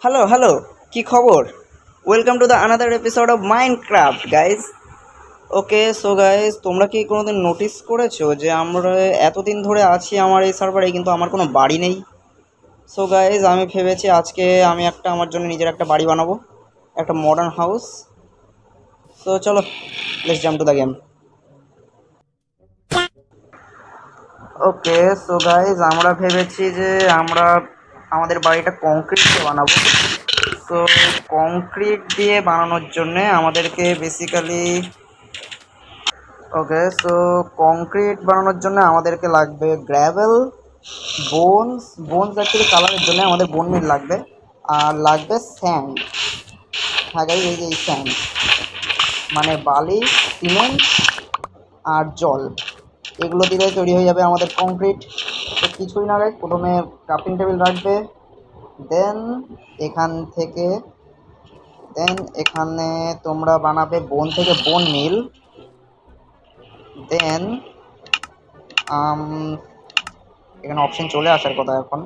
Hello hello, কি খবর? Welcome to the another episode of Minecraft guys. Okay so guys, তোমরা কি কোনোদিন নোটিস করেছো যে আমরা এতদিন ধরে আছি আমার এই সার্ভারে, কিন্তু আমার কোনো বাড়ি নেই? সো গাইজ, আমি ভেবেছি আজকে আমি আমার জন্য নিজের একটা বাড়ি বানাবো, একটা মডার্ন হাউস। সো চলো, let's jump to the game. Okay so guys, আমরা ভেবেছি যে আমরা আমাদের বাড়িটা কংক্রিট দিয়ে বানাবো। সো কংক্রিট দিয়ে বানানোর জন্যে আমাদেরকে বেসিক্যালি কংক্রিট বানানোর জন্য আমাদেরকে লাগবে গ্র্যাভেল, বোনস। বোনস অ্যাকচুয়ালি কালারের জন্য আমাদের বোন মিল লাগবে, আর লাগবে স্যান্ড। হ্যাঁ গাইজ, এই যে এই স্যান্ড মানে বালি, সিমেন্ট আর জল, এগুলো দিলে তৈরি হয়ে যাবে আমাদের কংক্রিট। তো কিছুই না গাইজ, প্রথমে ক্রাফটিং টেবিল রাখবে, দেন এখান থেকে দেন এখানে তোমরা বানাবে বোন থেকে বোন মিল। দেন এখানে অপশন চলে আসার কথা এখন।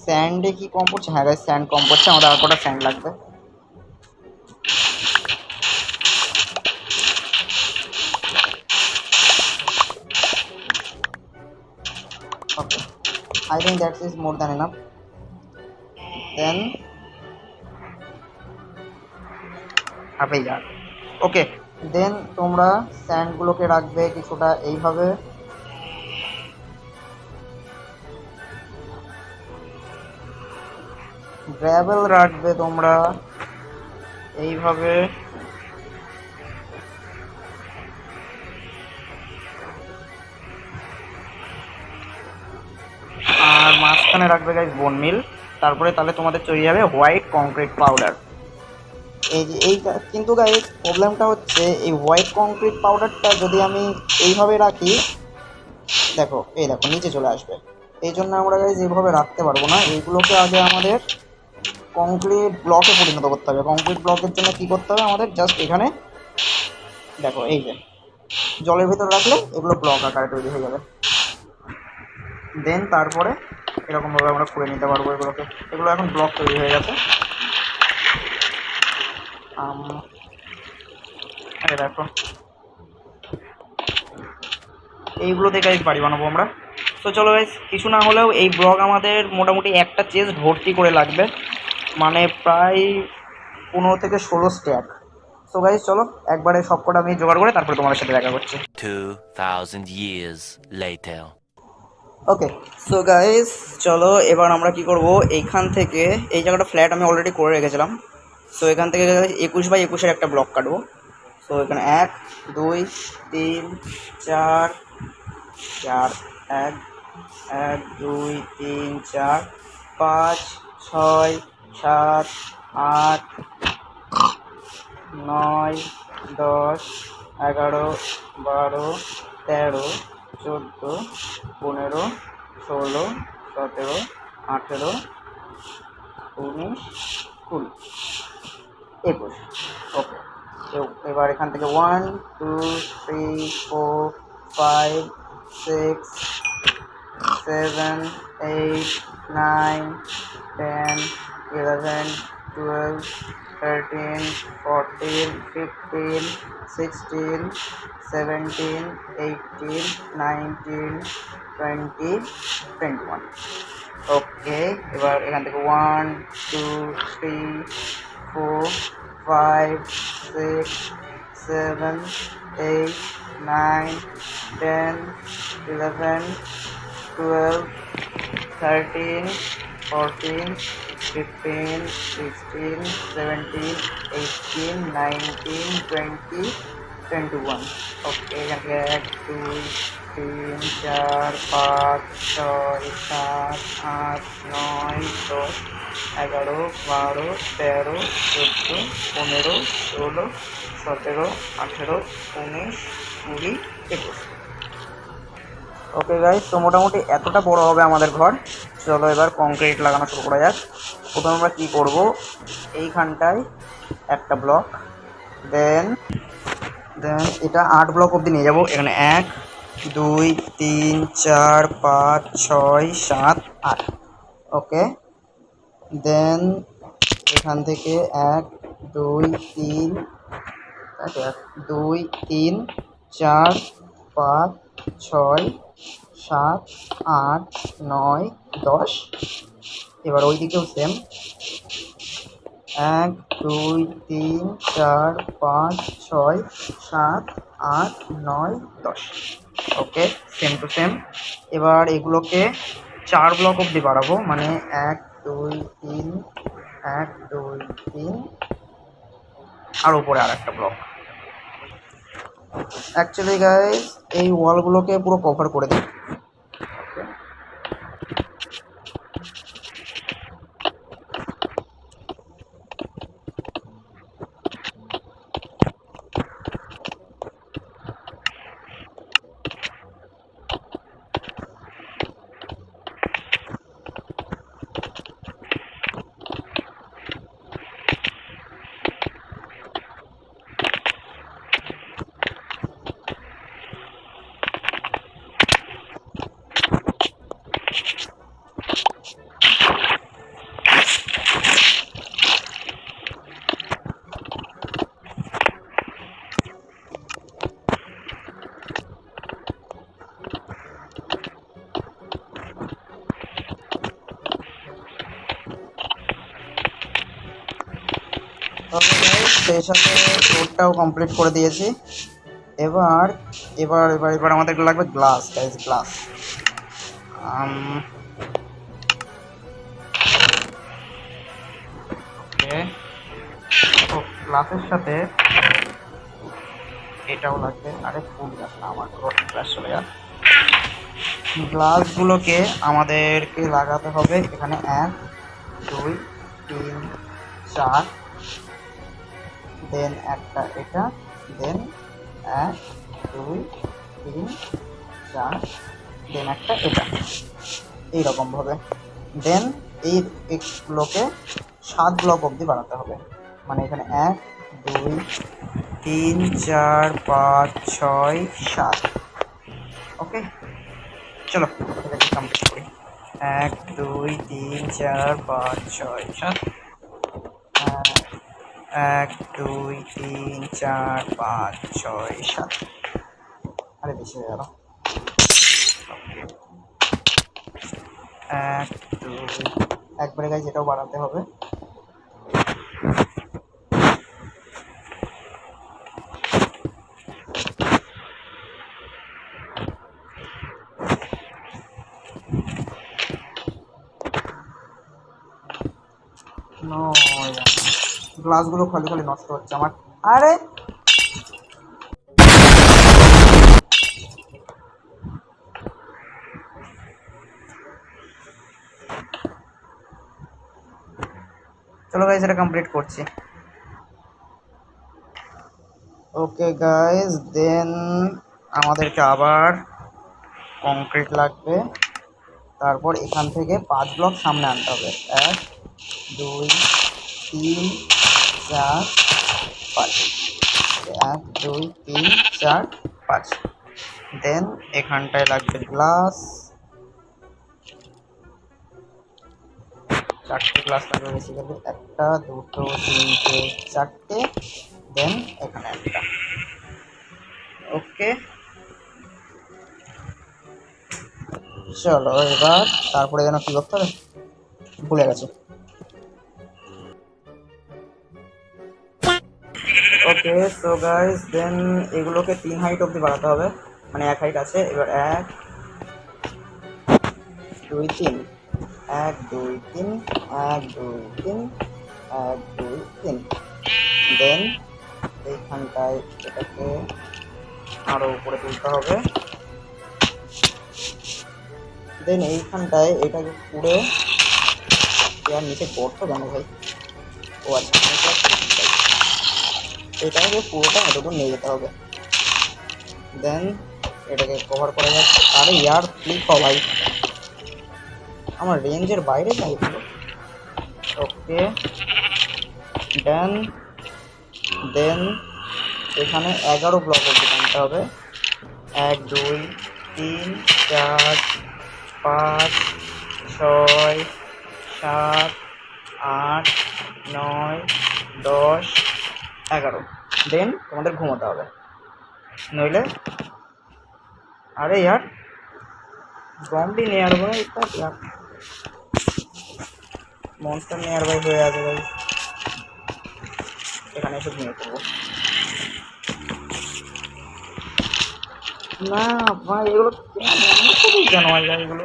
স্যান্ডে কি কম পড়ছে? হ্যাঁ গাইস, স্যান্ড কম পড়ছে, আমাদের আর কটা স্যান্ড লাগবে। Okay, I think that's is more than enough. Then হবে যাক। ওকে, দেন তোমরা স্যান্ডগুলোকে রাখবে কিছুটা এইভাবে। গ্র্যাভেল রাখবে তোমরা এইভাবে। আর মাঝখানে রাখবে গাইস বোন মিল। তারপরে তাহলে তোমাদের তৈরি হবে হোয়াইট কংক্রিট পাউডার। এই যে কিন্তু গাইস প্রবলেমটা হচ্ছে এই হোয়াইট কংক্রিট পাউডারটা যদি আমি এইভাবে রাখি, দেখো এই দেখো নিচে চলে আসবে। এই জন্য আমরা গাইস এইভাবে রাখতে পারবো না, এইগুলোকে আগে আমাদের কংক্রিট ব্লকে পরিণত করতে হবে। কংক্রিট ব্লকের জন্য কি করতে হবে আমাদের, জাস্ট এখানে দেখো এই যে জলের ভিতর রাখলে এগুলো ব্লক আকারে তৈরি হয়ে যাবে। দেন তারপরে এরকমভাবে আমরা করে নিতে পারবো এগুলোকে। এগুলো এখন ব্লক তৈরি হয়ে গেছে। এই দেখো, এইগুলো দিয়ে গাইস বাড়ি বানাবো আমরা। তো চলো গাইস, কিছু না হলেও এই ব্লক আমাদের মোটামুটি একটা চেস্ট ভর্তি করে লাগবে, মানে প্রায় 15 থেকে 16 স্ট্যাক। সো গাইস চলো একবারে সবকটা আমি জোগাড় করে তারপরে তোমাদের সাথে দেখা করছি। 2000 years later. Okay so guys, চলো এবার আমরা কি করব, এইখান থেকে এই জায়গাটা ফ্ল্যাট আমি অলরেডি করে রেখেছিলাম। সো এখান থেকে 21 বাই 21-এর একটা ব্লক কাটবো। সো এখানে 1 2 3 4 4 1 1 2 3 4 5 6 7 8 9 10 11 12 13 14 15 16 17 18 19 20 21। ওকে, এবার এখান থেকে 1 2 3 4 5 6 7 8 9 10 11 12 13 14 15 16 17 18 19 20 21। ওকে, এবার এখান থেকে 1 2 3 4 5 6 7 8 9 10 11 12 13 14 15 16 17 18 19 20 21। ওকে, এখান থেকে 1 2 3 4 5 6 7 8 9 10 11 12 13 14 15 16 17 18 19 20 21। ওকে গাইস, তো মোটামুটি এতটা বড় হবে আমাদের ঘর। চলো এবার কংক্রিট লাগানো শুরু করা যাক। প্রথমে আমরা কি করব, এইখানটায় একটা ব্লক, দেন দেন এটা 8 ব্লক অবধি নিয়ে যাব। এখানে 1 2 3 4 5 6 7 8। ওকে, দেন এখান থেকে 1 2 3 1 2 3 4 5 6 7 8 9 10। এবার ওইদিকেও same 1 2 3 4 5 6 7 8 9 10। Okay, same to same. এবার এগুলোকে 4 ব্লক অবধি বাড়াবো, মানে 1 2 3 1 2 3 আর উপরে আর একটা ব্লক। অ্যাকচুয়ালি গাইস এই ওয়ালগুলোকে পুরো কভার করে দিই। তবে গাইস সেই সাথে রোডটাও কমপ্লিট করে দিয়েছি। এবার এবার এবার এবার আমাদের লাগবে গ্লাস গাইস, গ্লাস। ওকে, তো গ্লাসের সাথে এটাও লাগবে। আরে ফুল গ্লাস না, আমার গ্লাস চলে যাক। গ্লাসগুলোকে আমাদেরকে লাগাতে হবে এখানে 1 2 3 4, দেন একটা এটা, দেন 1 2 3 4, দেন একটা এটা, এইরকম ভাবে। দেন এইগুলোকে 7 ব্লক অবধি বাড়াতে হবে, মানে এখানে 1 2 3 4 5 6 7। ওকে, চলো এটাকে কমপ্লিট করি। 1 2 3 4 5 6 7, 1 2 3 4 5 6 7। আরে বেশি হয়ে গেল। 1 2, একবারে গাইজ এটাও বাড়াতে হবে। গ্লাসগুলো খালি খালি নষ্ট হচ্ছে আমার। আরে চলো গাইজ এটা কমপ্লিট করছি। ওকে গাইজ, দেন আমাদেরকে আবার কংক্রিট লাগবে। তারপর এখান থেকে 5 ব্লক সামনে আনতে হবে। 1 2 3 4 5, 1 2 3 4 5। দেন এখানটায় লাগবে গ্লাস, 4টে গ্লাস লাগবে বেসিক্যালি, 1 2 3 4টে, দেন এখানে একটা। ওকে, চলো এবার তারপরে যেন কি করতে হবে ভুলে গেছি। ওকে সো গাইস, দেন এগুলোকে 3 হাইট অবধি বাড়াতে হবে, মানে 1 হাইট আছে। এবার 1 2 3 1 2 3 1 2 3 1 2 3। দেন এইখানটায় এটাকে আরো উপরে তুলতে হবে। দেন এইখানটায় এটাকে পুড়ে আর নিচে পড়তো কেন ভাই? ও আচ্ছা, এটাকে পুরোটা এতটুকু নিয়ে যেতে হবে। দেন এটাকে কভার করা যাচ্ছে। আরে ইয়ার ক্লিক হও ভাই, আমার রেঞ্জের বাইরে যাই এগুলো। ওকে দেন দেন এখানে 11 ব্লক অবধি টানতে হবে। 1 2 3 4 5 6 7 8, 9, 10, 11। দেন তোমাদের ঘুমোতে হবে, নইলে আরে ইয়ার zombie near by monster near by হয়ে আছে ভাই, এখানে এসে ঘুমিয়ে পড়বো। না ভাই এগুলো কেন হয় যায় এগুলো,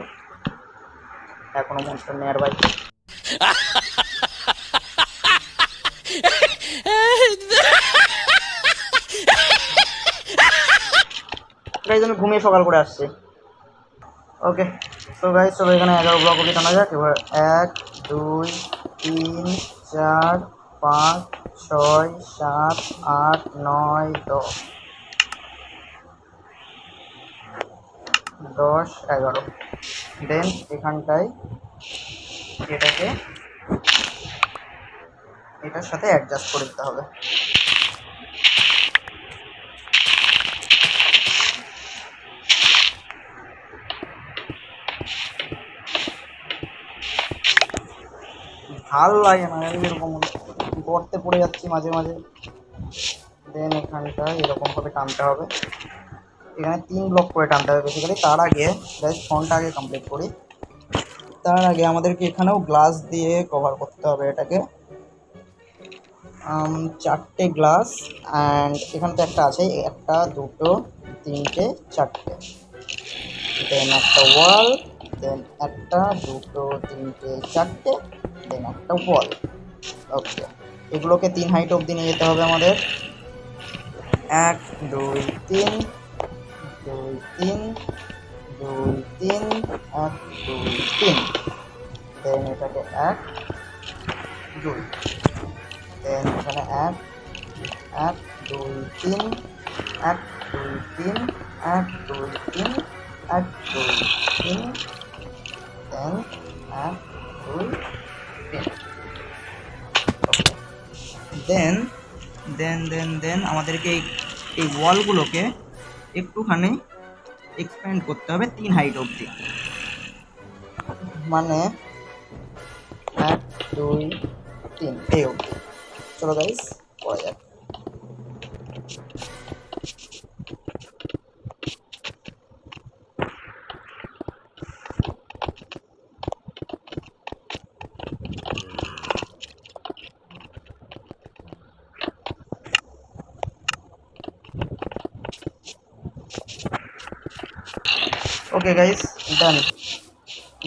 এখনো মনস্টার নিয়ার বাই। গাইজ আমি ঘুমিয়ে সকাল করে আসছি। ওকে তো গাইজ চলো এখানে 11 ব্লক অবধি টানা যাক। এবার 1, 2, 3, 4, 5, 6, 7, 8, 9, 10, 10, 11। দেন এখানটায় এটাকে এটার সাথে অ্যাডজাস্ট করে দিতে হবে। ভাল লাগে না এরকম গর্তে পড়ে যাচ্ছি মাঝে মাঝে। দেন এখানটায় এরকমভাবে টানতে হবে, এখানে 3 ব্লক করে টানতে হবে বেসিক্যালি। তার আগে জাস্ট ফোনটা আগে কমপ্লিট করি। তার আগে আমাদেরকে এখানেও গ্লাস দিয়ে কভার করতে হবে এটাকে। 4টে গ্লাস অ্যান্ড এখানে তো একটা আছে, 1, 2, 3, 4টে। দেন একটা ওয়াল, দেন 1, 2, 3, 4টে, দেন একটা ওয়াল। ওকে এগুলোকে 3 হাইট অবধি নিয়ে যেতে হবে আমাদের। 1, 2, 3, 2, 3, 2, 3, 1, 2, 3। দেন এটাকে 1, 2, দেন এখানে 1, 1, 2, 3, 1, 2, 3, 1, 2, 3, 1, 2, 3, দেন 1, 2, 3। দেন দেন দেন দেন আমাদেরকে এই ওয়ালগুলোকে একটুখানি এক্সপ্যান্ড করতে হবে 3 হাইট অবধি, মানে 1, 2, 3 এই অবধি। চলো গাইস করা যাক। ওকে গাইস ডান।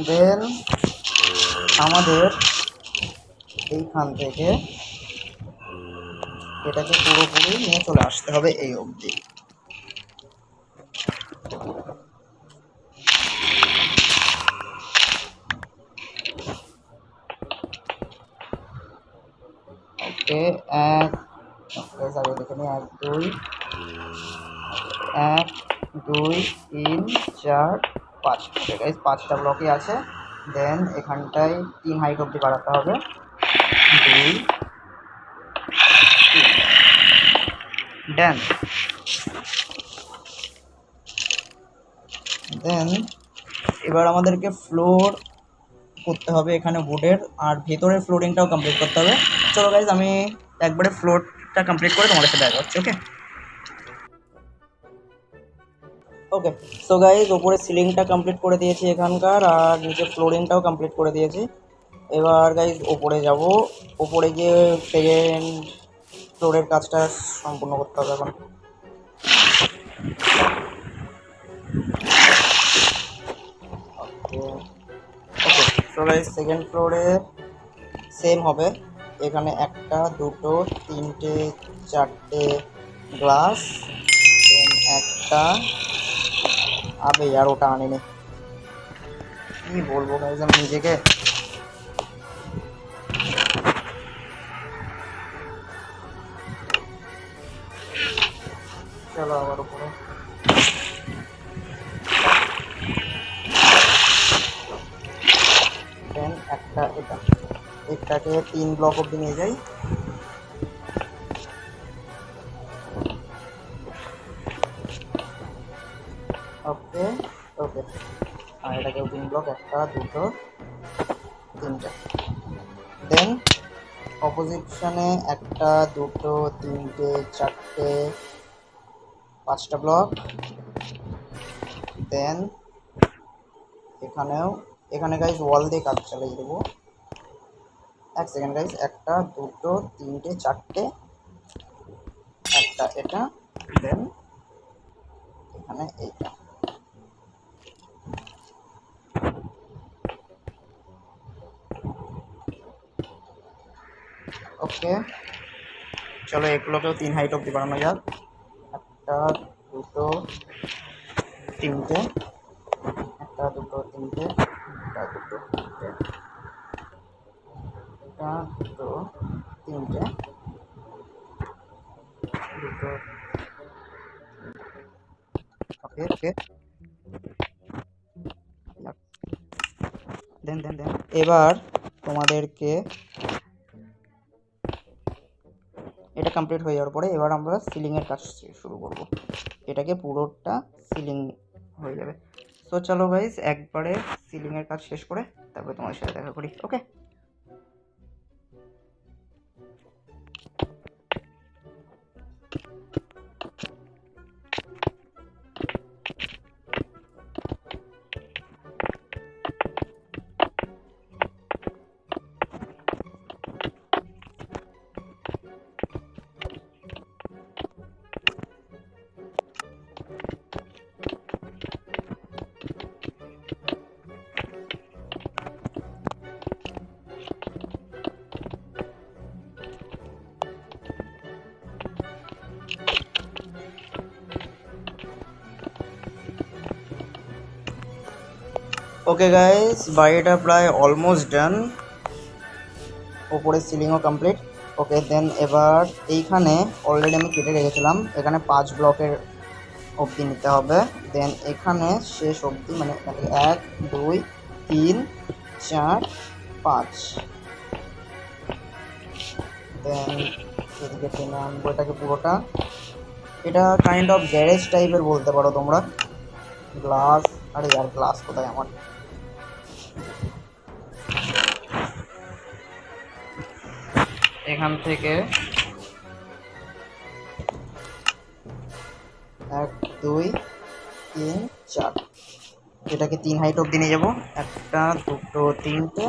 দেন আমাদের এইখান থেকে এটাকে পুরোপুরি নিয়ে চলে আসতে হবে এই অবধি। ওকে আগে দেখে নিই 1, 2, 1, 2, 3, 4, 5। ওকে গাইস 5টা ব্লকই আছে। দেন এখানটায় 3 হাইট অবধি বাড়াতে হবে, 2, 3। দেন দেন এবার আমাদেরকে ফ্লোর করতে হবে এখানে উডের, আর ভেতরের ফ্লোরিংটাও কমপ্লিট করতে হবে। চলো গাইজ আমি একবারে ফ্লোরটা কমপ্লিট করে তোমাদের সাথে দেখা হচ্ছে। ওকে ওকে সো গাইজ ওপরে সিলিংটা কমপ্লিট করে দিয়েছি এখানকার, আর নিচে ফ্লোরিংটাও কমপ্লিট করে দিয়েছি। এবার গাইজ ওপরে যাব, ওপরে গিয়ে সেকেন্ড ফ্লোরের কাজটা সম্পূর্ণ করতে হবে এখন। ওকে ওকে সো গাইজ সেকেন্ড ফ্লোরে সেম হবে, এখানে 1, 2, 3, 4টে গ্লাস, দেন একটা আবে আর ওটা আনিনি, কি বলবো গাইজ আমি নিজেকে। চলো আবার উপরে। দেন একটা এটাকে 3 ব্লক অব্দি নিয়ে যাই। ওকে ওকে আর এটাকে 3 ব্লক, 1, 2, 3টে। দেন অপোজিশনে একটা, দুটো, তিনটে, চারটে, পাঁচটা ব্লক। দেন এখানে গাইজ ওয়াল দিয়ে কাজ চালিয়ে দেবো। এক সেকেন্ড গাইজ, একটা, দুটো, তিনটে, চারটে, একটা এটা, দেন এখানে এইটা। ওকে, চলো এগুলোকেও 3 হাইট অব্দি বাড়ানো যাক। একটা, দুটো, তিনটে, একটা, দুটো, তিনটে, একটা, দুটো, তিনটে, একটা, দুটো, তিনটে, দুটো। ওকে ওকে, দেন দেন দেন এবার তোমাদেরকে এটা কমপ্লিট হয়ে যাওয়ার পরে এবার আমরা সিলিংয়ের কাজ শুরু করব। এটাকে পুরোটা সিলিং হয়ে যাবে। তো চলো গাইস একবারে সিলিংয়ের কাজ শেষ করে তারপরে তোমার সাথে দেখা করি। ওকে, ওকে গাইস, বাড়িটা প্রায় অলমোস্ট ডান, ওপরে সিলিংও কমপ্লিট। ওকে, দেন এবার এইখানে অলরেডি আমি কেটে রেখেছিলাম, এখানে 5 ব্লকের অবধি নিতে হবে। দেন এখানে শেষ অবধি, মানে এখানে 1, 2, 3, 4, 5। দেন এদিকে টেনে আনবো এটাকে পুরোটা। এটা কাইন্ড অফ গ্যারেজ টাইপের বলতে পারো তোমরা। গ্লাস, আরে यार গ্লাস কোথায় আমার? এখান থেকে 1, 2, 3, 4, এটাকে 3 হাইট অবধি নিয়ে যাবো। একটা, দুটো, তিনটে,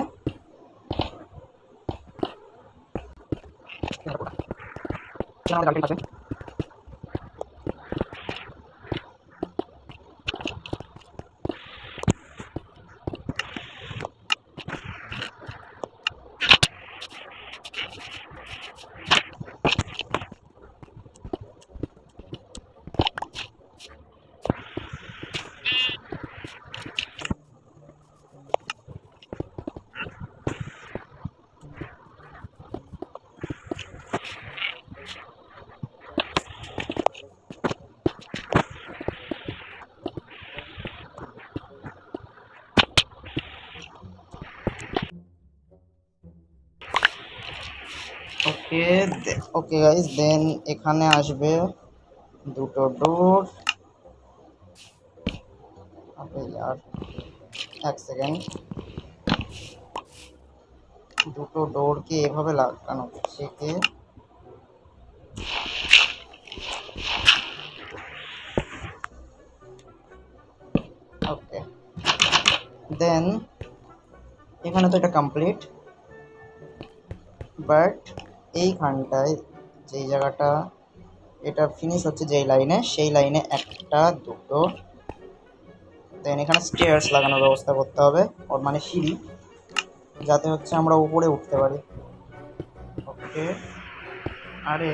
ওকে ওকে গাইস, দেন এখানে আসবে দুটো ডোর। আরে यार এক সেকেন্ড, দুটো ডোরকে এভাবে লাগানো হচ্ছে কি? ওকে, দেন এখানে তো এটা কমপ্লিট, বাট এইখানটায় যেই জায়গাটা এটা ফিনিশ হচ্ছে যেই লাইনে, সেই লাইনে একটা, দুটো, দেন এখানে স্টেয়ার্স লাগানোর ব্যবস্থা করতে হবে, ওর মানে সিঁড়ি, যাতে হচ্ছে আমরা উপরে উঠতে পারি। ওকে, আরে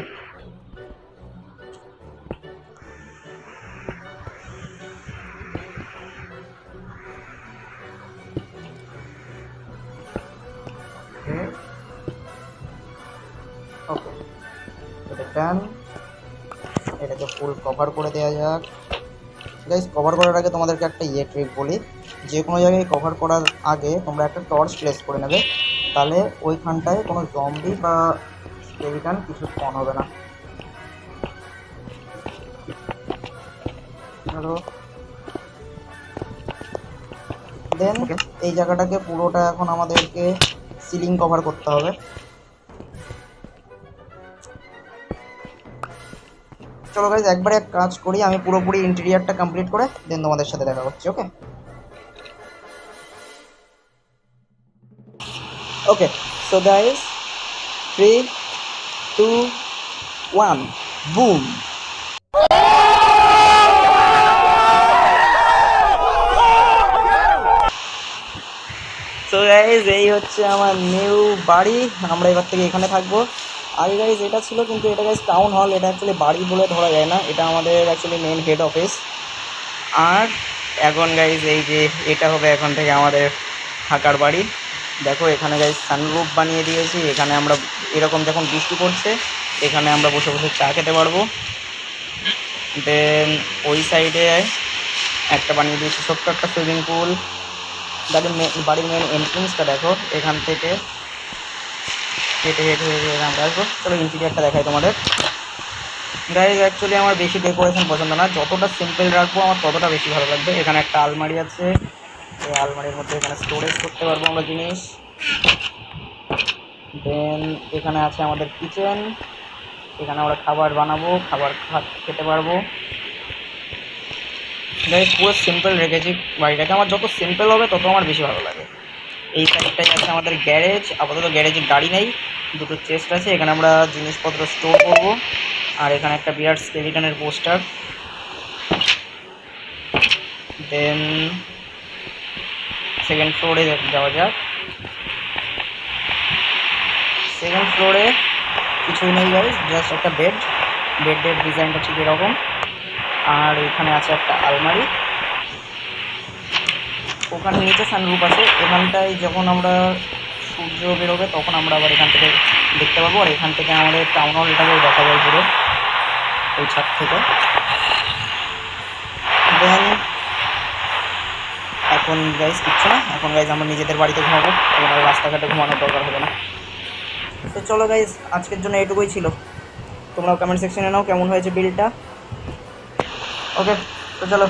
ওকে, এটা ডান। এটাকে ফুল কভার করে দেওয়া যাক। গাইস, কভার করার আগে তোমাদেরকে একটা ট্রিক বলি, যে কোনো জায়গায় কভার করার আগে তোমরা একটা টর্চ প্লেস করে নেবে, তাহলে ওইখানটায় কোনো জম্বি বা স্কেলিটন কিছু স্পন হবে না। দেন এই জায়গাটাকে পুরোটা এখন আমাদেরকে সিলিং কভার করতে হবে। চলো গাইজ একবারে এক কাজ করি, আমি পুরোপুরি ইন্টেরিয়ারটা কমপ্লিট করে দেন তোমাদের সাথে দেখা হচ্ছে। Okay okay, so guys 3 2 1 boom. So guys এই হচ্ছে আমার নিউ বাড়ি, আমরা এবার থেকে এখানে থাকবো। আগে গাইজ এটা ছিল, কিন্তু এটা গাইজ টাউন হল, এটা অ্যাকচুয়ালি বাড়ি বলে ধরা যায় না, এটা আমাদের অ্যাকচুয়ালি মেন হেড অফিস। আর এখন গাইজ এই যে এটা হবে এখন থেকে আমাদের থাকার বাড়ি। দেখো এখানে গাইজ সানরুফ বানিয়ে দিয়েছি, এখানে আমরা এরকম যখন বৃষ্টি পড়ছে এখানে আমরা বসে বসে চা খেতে পারবো। দেন ওই সাইডে একটা বানিয়ে দিয়েছি ছোট্ট একটা সুইমিং পুল। বাড়ির মেন এন্ট্রেন্সটা দেখো, এখান থেকে হেঁটে হেঁটে হেঁটে আমরা আসবো। চলো ইন্টেরিয়ারটা দেখাই তোমাদের। গাইজ অ্যাকচুয়ালি আমার বেশি ডেকোরেশন পছন্দ না, যতটা সিম্পল রাখবো আমার ততটা বেশি ভালো লাগবে। এখানে একটা আলমারি আছে, এই আলমারির মধ্যে এখানে স্টোরেজ করতে পারবো আমরা জিনিস। দেন এখানে আছে আমাদের কিচেন, এখানে আমরা খাবার বানাবো, খাবার খেতে পারবো। গাইজ পুরো সিম্পল রেখেছি বাড়িটাকে, আমার যত সিম্পল হবে তত আমার বেশি ভালো লাগে। এই সাইডটাই আছে আমাদের গ্যারেজ, আপাতত গ্যারেজে গাড়ি নেই, দুটো চেস্ট আছে, এখানে আমরা জিনিসপত্র স্টোর করব। আর এখানে একটা বিরাট স্কেলিটনের পোস্টার। দেন সেকেন্ড ফ্লোরে যাওয়া যাক। সেকেন্ড ফ্লোরে কিছুই নেই গাইজ, জাস্ট একটা বেডের ডিজাইনটা ঠিক এরকম। আর এখানে আছে একটা আলমারি, ওখানে নিচে সানরুফ আছে। এখানটায় যখন আমরা সূর্য বেরোবে তখন আমরা আবার এখান থেকে দেখতে পাবো। আর এখান থেকে আমাদের টাউন হলটাকেও দেখা যায় পুরো ওই ছাদ থেকে। দেন এখন গাইজ কিচ্ছু না, এখন গাইজ আমরা নিজেদের বাড়িতে ঘুমাবো, এবং আর রাস্তাঘাটে ঘুমানোর দরকার হবে না। তো চলো গাইজ আজকের জন্য এটুকুই ছিল, তোমরাও কমেন্ট সেকশনে নাও কেমন হয়েছে বিলটা। ওকে তো চলো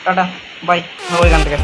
টাটা বাই, ওইখান থেকে।